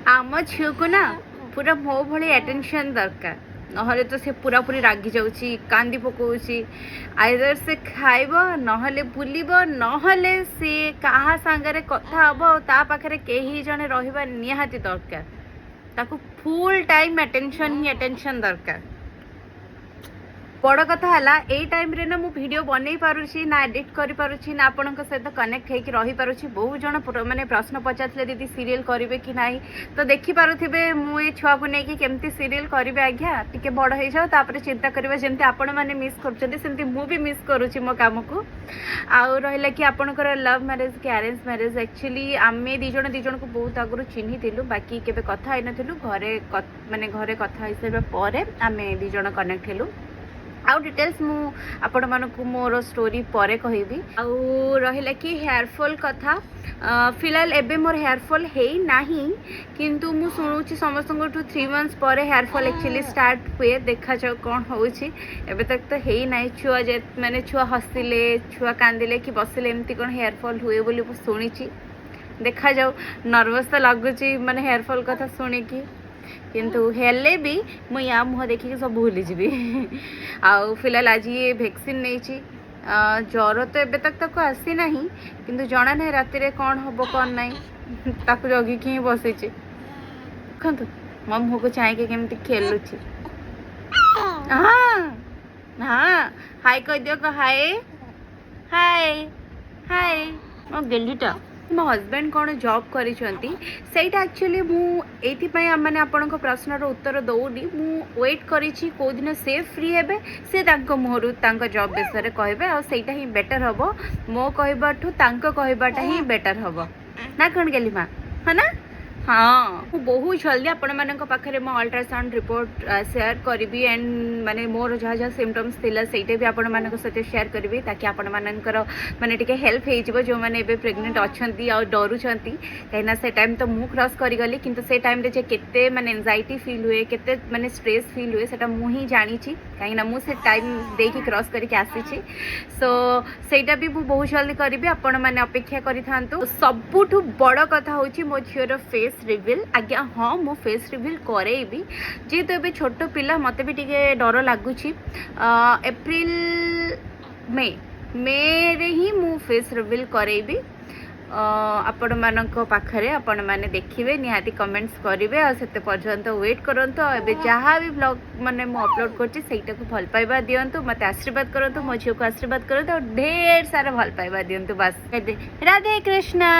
आम झील को ना पूरा मो भली अटेंशन दरकार नहले तो से पूरा पूरी रागी जाऊँगी कांदी पकाउची आइदर से खाइब नहले बुलिब नहले से कहा सांगरे कथा हब ता पाखरे केही जने रहिबा निहाती दरकार ताकू फुल टाइम अटेंशन ही अटेंशन दरकार बड़ कथा है ये टाइम रे ना मु वीडियो बनै पारुछि ना एडिट करि पारुछि ना आपनक सहित कनेक्ट हेकि रहि पारुछि बहुत जन माने प्रश्न पचारथिले दीदी सीरियल करिवे कि नाही तो देखि पारुथिबे मु ए छुआ को नै कि केमती सीरियल करिवे आज्ञा टिके बड़ हे जाओ तापर चिंता करिवे जेमती आपण माने मिस करछथि सेमती मु भी मिस करूछि मो काम को आउ रहिला कि आपनकर लव मैरिज कि अरेंज मैरिज एक्चुअली आमे दी जण को बहुत आगु चिन्हि थिलु बाकी केबे कथा आइ नथिलु घरे माने घरे कथा आइ सैबा परे आमे दी जण कनेक्ट हेलु आउ डिटेल्स मु आपण मानकु मोर स्टोरी परे कहिबी आउ रहिला कि हेयरफॉल कथा फिलहाल एबे मोर हेयरफॉल हे नाही किंतु मु सुनुची समस्त 3 मंथ्स परे हेयरफॉल एक्चुअली स्टार्ट हुए देखा जाओ कौन होउची एबे तक तो हे नाही छुआ जे माने छुआ हसिले छुआ कांदिले कि बसिले एमती कोन हेयरफॉल हुए बोली मु सुनिची देखा जाओ नर्वस तो लगुची माने हेयरफॉल कथा सुनी कि किंतु हेले भी मु या मुह देखिक सब भूली जीवी आउ फिलहाल आज ये वैक्सीन नहीं ज्वर तो एबे तक आसी नहीं किंतु जना नहीं राति रे कौन हम कौन नहीं ताकू जगिक ही बसी देखु मो मुह को चाहे केमती खेलुची हाँ हाँ हाय कह दियो कह हाय हाय हाय मो गेलीटा मो हजबैंड कौन जॉब करिसेंती सेटा एक्चुअली मु एथि पय माने आपन को प्रश्न रो उत्तर दउनी मु वेट करिछि को दिन से फ्री हेबे से तांको मोहरु तांको जॉब विषय रे कहबे आ सेटा ही बेटर हबो मो कहबाठू तांको कहबाटा ही बेटर हबो ना कोन गेली मा है ना हाँ बहुत जल्दी आपण मानक पाखरे मो अल्ट्रासाउंड रिपोर्ट शेयर करी एंड माने मोर जहाँ जहाँ सिम्पटम्स थिला सेटा भी आपण मानक सहित शेयर करी ताकि आपण मानकर माने टिके हेल्प हे जिवो जो माने एबे प्रेग्नेंट अछंती आ डरुछंती कहिना से टाइम तो मु क्रॉस करी गली किंतु से टाइम रे जे केते माने एंजाइटी फील हुए केते माने स्ट्रेस फील हुए सेटा मु ही जानी छी कहिना मु से टाइम देखि क्रॉस करके आसी छी सो सेटा भी मु बहुत जल्दी करी आपण माने अपेक्षा करि थांतु सबुठु बड़ कथा होची मो झियर फेस रिवील आज्ञा हाँ मो फेस रिवील करेबी जेहेतु एबे छोट पिला मते भी टिके डर लागुची एप्रिल मे रे ही मु फेस रिवील करेबी आपण मानक पाखरे आपण माने देखिबे निहाती कमेंट्स करिवे आ सेते पर्यंत वेट करंतु एबे जहाँ भी ब्लॉग माने मु अपलोड करछि सेटा को भल पाइबा दियंतु मते आशीर्वाद करंतु मो झियो को आशीर्वाद करंतु ढेर सारा भल पाइबा दियंतु बस राधे कृष्ण।